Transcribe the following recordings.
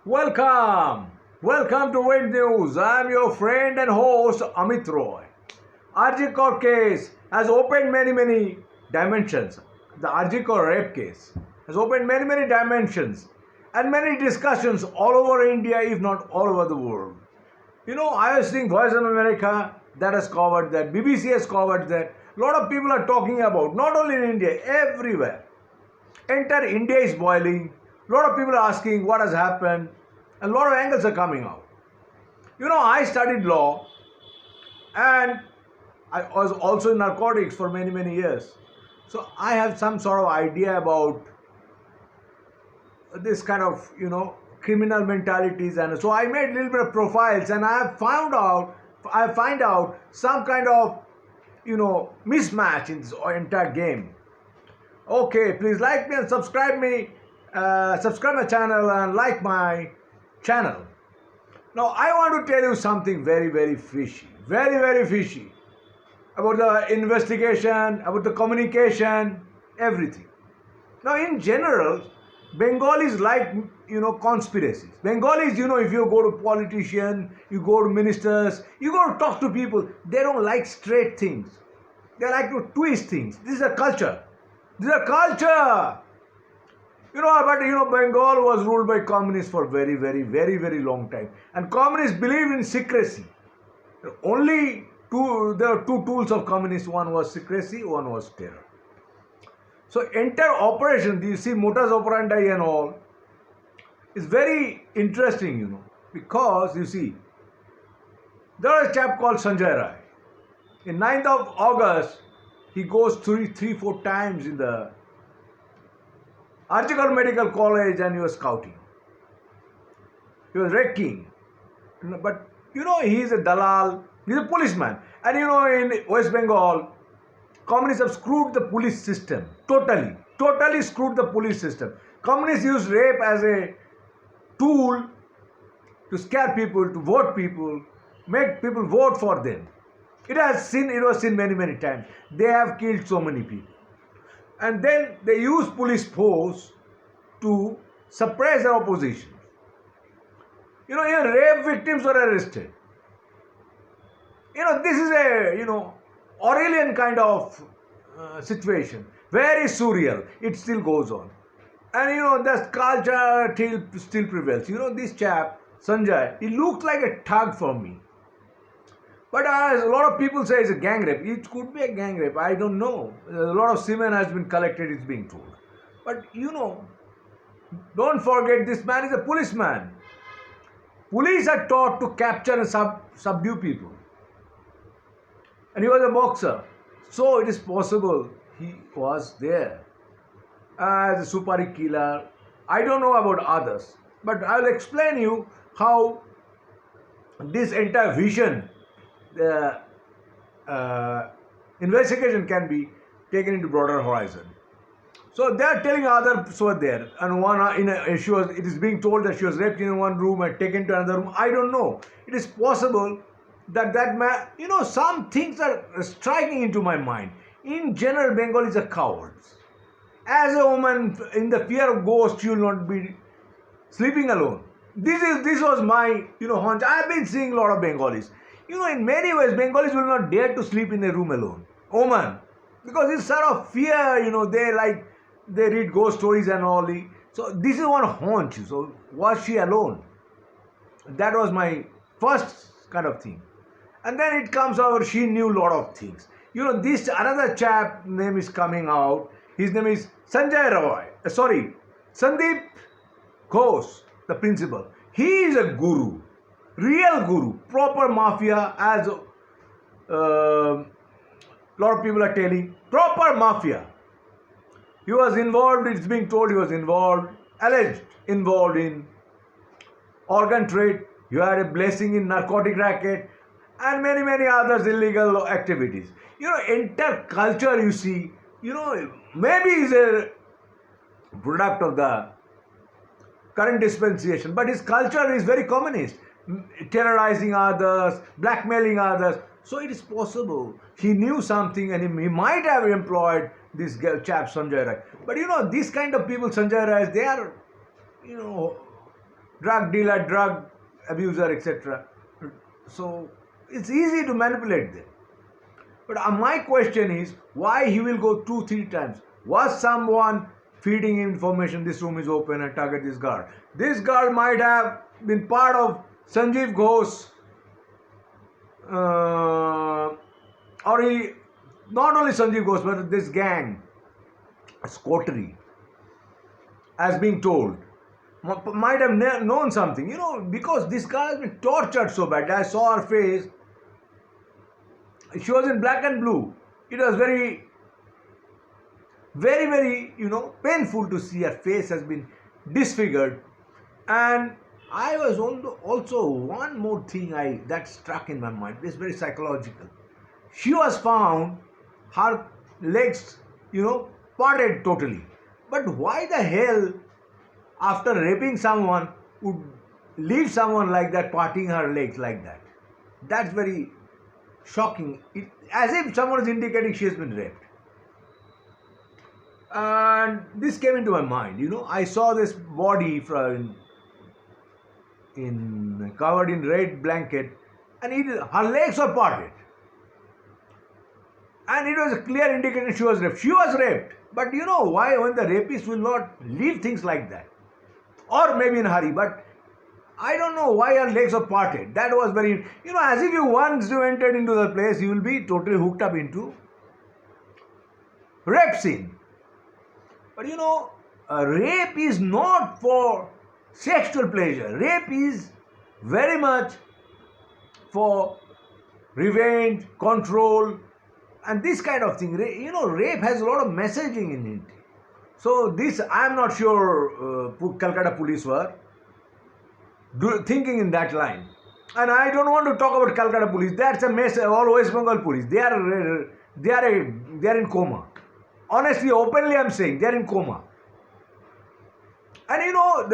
Welcome! Welcome to Wind News. I am your friend and host Amit Roy. RG Kaur case has opened many dimensions. The RG Kaur rape case has opened many dimensions and many discussions all over India, if not all over the world. I was seeing Voice of America that has covered that, BBC has covered that. A lot of people are talking about, not only in India, everywhere. Entire India is boiling. A lot of people are asking what has happened. A lot of angles are coming out. I studied law and I was also in narcotics for many years. So I have some sort of idea about this kind of, criminal mentalities. And so I made a little bit of profiles and I find out some kind of, mismatch in this entire game. Okay, please like me and subscribe my channel and like my channel. Now I want to tell you something very fishy, very fishy about the investigation, about the communication, everything. Now in general, Bengalis like, conspiracies. Bengalis, if you go to politicians, you go to ministers, you go to talk to people, they don't like straight things. They like to twist things. This is a culture. This is a culture. But Bengal was ruled by communists for very long time. And communists believe in secrecy. There are two tools of communists. One was secrecy, one was terror. So entire operation, you see modus operandi and all, is very interesting, because you see, there is a chap called Sanjay Rai. In 9th of August, he goes 3-4 times in the Archikar Medical College and he was scouting. He was wrecking. But he is a dalal, he is a policeman. And in West Bengal, communists have screwed the police system. Totally screwed the police system. Communists use rape as a tool to scare people, to vote people, make people vote for them. It was seen many times. They have killed so many people. And then they use police force to suppress the opposition. Even rape victims were arrested. This is a, Orwellian kind of situation. Very surreal. It still goes on. And the culture still prevails. This chap, Sanjay, he looks like a thug for me. But as a lot of people say it's a gang rape. It could be a gang rape. I don't know. A lot of semen has been collected, it's being told. But don't forget this man is a policeman. Police are taught to capture and subdue people. And he was a boxer. So it is possible he was there as a supari killer. I don't know about others. But I will explain you how this entire vision, the investigation can be taken into broader horizon. So they are telling others were there, and it is being told that she was raped in one room and taken to another room. I don't know. It is possible that man, some things are striking into my mind. In general, Bengalis are cowards. As a woman, in the fear of ghosts, she will not be sleeping alone. This was my hunch. I have been seeing a lot of Bengalis. In many ways, Bengalis will not dare to sleep in a room alone. Woman. Because it's sort of fear, they read ghost stories and all. So this is one hunch. So was she alone? That was my first kind of thing. And then it comes over, she knew a lot of things. This another chap name is coming out. His name is Sandeep Ghosh, the principal. He is a guru. Real guru, proper mafia, as a lot of people are telling, proper mafia. He was involved, it's being told he was alleged involved in organ trade. He had a blessing in narcotic racket and many others illegal activities. Entire culture, you see, maybe is a product of the current dispensation, but his culture is very communist. Terrorizing others, blackmailing others. So it is possible he knew something and he might have employed this chap Sanjay Rai. But these kind of people, Sanjay Rai, they are, drug dealer, drug abuser, etc. So it's easy to manipulate them. But my question is, why he will go 2, 3 times? Was someone feeding him information? This room is open and target this guard. This guard might have been part of Sanjeev Ghosh, or he not only Sanjeev Ghosh, but this gang, Scottery, as being told, might have known something, because this girl has been tortured so bad. I saw her face. She was in black and blue. It was very, very, very, painful to see her face has been disfigured. And I was also one more thing that struck in my mind. It's very psychological. She was found, her legs, parted totally. But why the hell, after raping someone, would leave someone like that, parting her legs like that? That's very shocking. As if someone is indicating she has been raped. And this came into my mind. I saw this body covered in red blanket, and her legs were parted. And it was a clear indication she was raped. She was raped. But you know why? When the rapist will not leave things like that. Or maybe in a hurry. But I don't know why her legs were parted. That was very, as if once you entered into the place, you will be totally hooked up into rape scene. But rape is not for sexual pleasure. Rape is very much for revenge, control, and this kind of thing. Rape has a lot of messaging in it. So this, I am not sure Calcutta police were thinking in that line. And I don't want to talk about Calcutta police. That's a mess. All West Bengal police. They are in coma. Honestly, openly I'm saying, they are in coma. And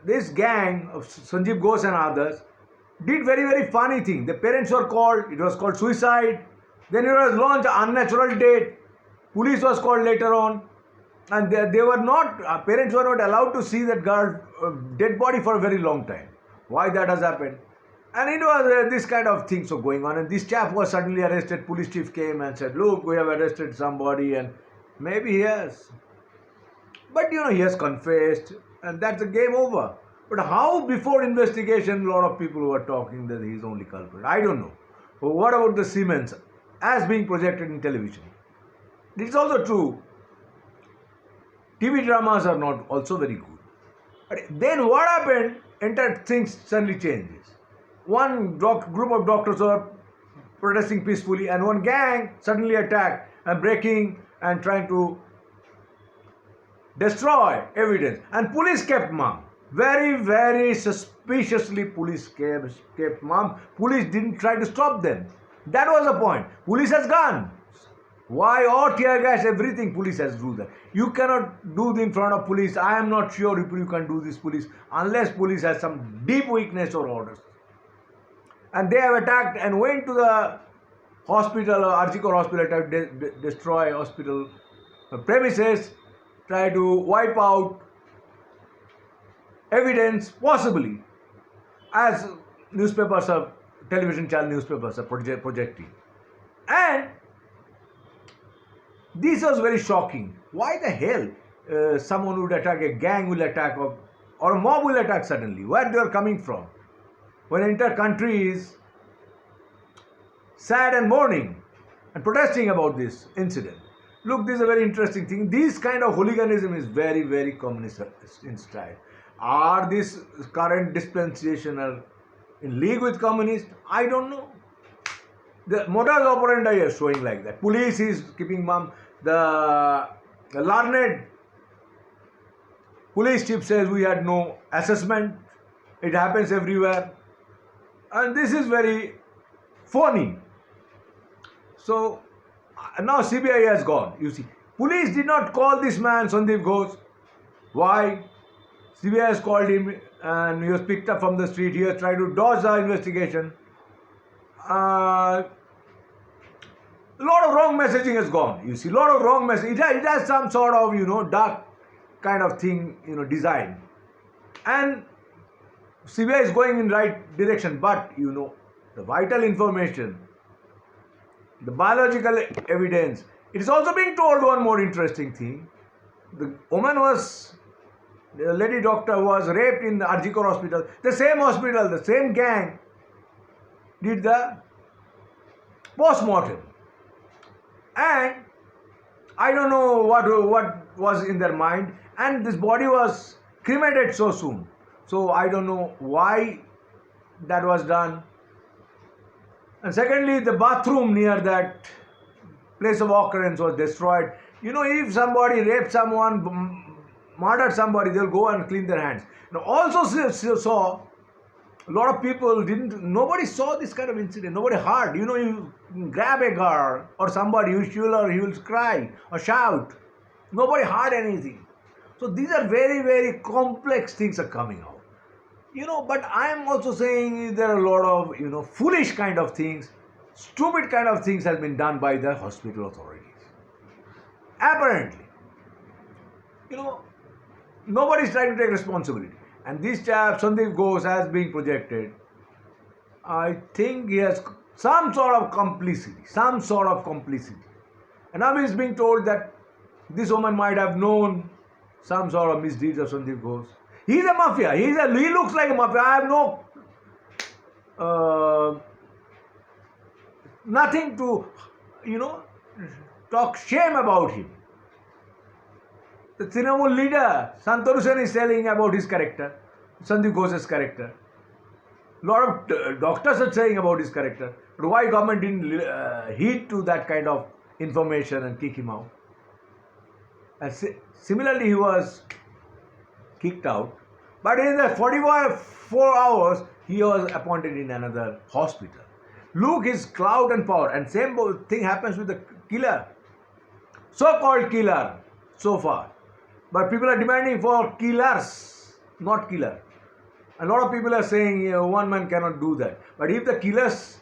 this gang of Sanjeev Ghosh and others did very, very funny thing. The parents were called. It was called suicide. Then it was launched unnatural death. Police was called later on. And they were not, parents were not allowed to see that girl dead body for a very long time. Why that has happened? And it was this kind of things were going on. And this chap was suddenly arrested. Police chief came and said, look, we have arrested somebody, and maybe he has. But he has confessed, and that's the game over. But how before investigation, a lot of people were talking that he is only culprit? I don't know. But what about the Siemens as being projected in television? It's also true. TV dramas are not also very good. But then what happened? Entire things suddenly changes. One group of doctors were protesting peacefully, and one gang suddenly attacked and breaking and trying to destroy evidence. And police kept mum. Very, very suspiciously, police kept mum. Police didn't try to stop them. That was the point. Police has gone. Why? Or tear gas, everything police has to do that. You cannot do this in front of police. I am not sure if you can do this, police, unless police has some deep weakness or orders. And they have attacked and went to the hospital, Archikor hospital, tried to destroy hospital premises, try to wipe out evidence, possibly, as newspapers are, television channel newspapers are projecting. And this was very shocking. Why the hell someone would attack, a gang will attack, or a mob will attack suddenly? Where they are coming from? When an entire country is sad and mourning and protesting about this incident. Look, this is a very interesting thing. This kind of hooliganism is very, very communist in style. Are this current dispensational in league with communists? I don't know. The modus operandi is showing like that. Police is keeping mum. The learned police chief says we had no assessment. It happens everywhere. And this is very phony. So now CBI has gone. You see, police did not call this man Sandeep Ghosh. Why? CBI has called him and he was picked up from the street. He has tried to dodge the investigation. A lot of wrong messaging has gone. You see, a lot of wrong messaging. It has some sort of, dark kind of thing, design. And CBI is going in right direction, but the vital information, the biological evidence. It is also being told one more interesting thing. The lady doctor was raped in the Arjikor hospital. The same hospital, the same gang did the post-mortem. And I don't know what was in their mind. And this body was cremated so soon. So I don't know why that was done. And secondly, the bathroom near that place of occurrence was destroyed. If somebody raped someone, murdered somebody, they'll go and clean their hands. Now, also saw a lot of people nobody saw this kind of incident. Nobody heard. You grab a girl or somebody, he will cry or shout. Nobody heard anything. So these are very, very complex things are coming out. But I am also saying there are a lot of, foolish kind of things, stupid kind of things has been done by the hospital authorities. Apparently, nobody is trying to take responsibility. And this chap, Sandeep Ghosh, has been projected. I think he has some sort of complicity. And now he is being told that this woman might have known some sort of misdeeds of Sandeep Ghosh. He's a mafia. He looks like a mafia. I have nothing to, talk shame about him. The Trinamool leader, Santanu Sen, is telling about his character, Sandeep Ghosh's character. A lot of doctors are saying about his character. But why government didn't heed to that kind of information and kick him out? And similarly, he was kicked out. But in the 44 hours, he was appointed in another hospital. Look his clout and power. And same thing happens with the killer. So-called killer so far. But people are demanding for killers, not killer. A lot of people are saying one man cannot do that. But if the killer's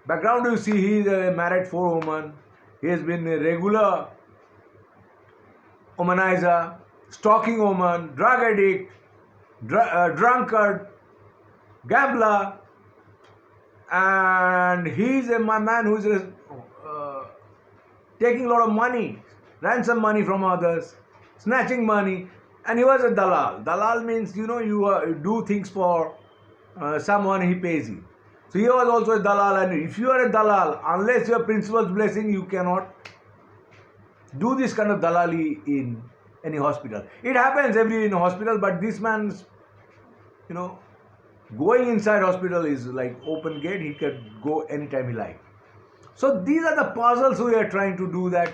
background you see, he is a married 4 woman. He has been a regular womanizer, stalking woman, drug addict, drunkard, gambler, and he is a man who is taking a lot of money, ransom money from others, snatching money, and he was a dalal. Dalal means, you do things for someone, he pays you. So he was also a dalal, and if you are a dalal, unless your principal's blessing, you cannot do this kind of dalali in any hospital. It happens in a hospital, but this man's, going inside hospital is like open gate. He can go anytime he likes. So these are the puzzles we are trying to do that,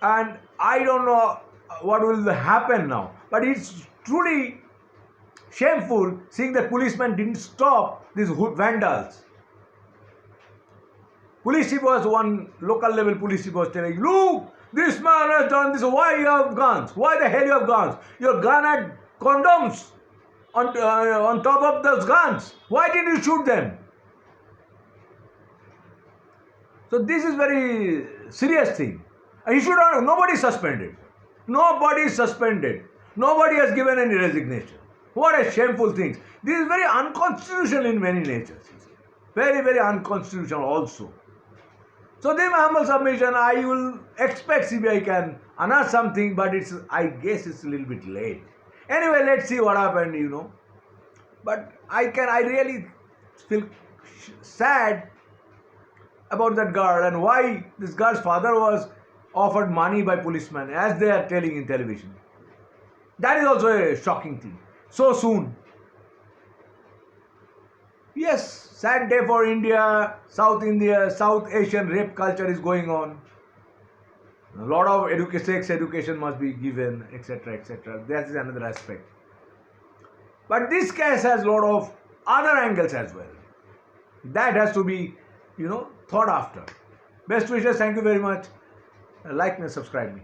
and I don't know what will happen now. But it's truly shameful seeing that policemen didn't stop these vandals. Police chief was one local level police chief was telling, look, this man has done this. Why you have guns? Why the hell you have guns? Your gun had condoms on top of those guns. Why did you shoot them? So this is very serious thing. You should not. Nobody is suspended. Nobody is suspended. Nobody has given any resignation. What a shameful thing. This is very unconstitutional in many natures. Very, very unconstitutional also. So this is my humble submission. I will expect CBI can announce something, but I guess it's a little bit late. Anyway, let's see what happened, But I really feel sad about that girl and why this girl's father was offered money by policemen, as they are telling in television. That is also a shocking thing. So soon. Yes, sad day for India, South Asian rape culture is going on. A lot of sex education must be given, etc., etc. That is another aspect. But this case has a lot of other angles as well. That has to be, thought after. Best wishes. Thank you very much. Like me, subscribe me.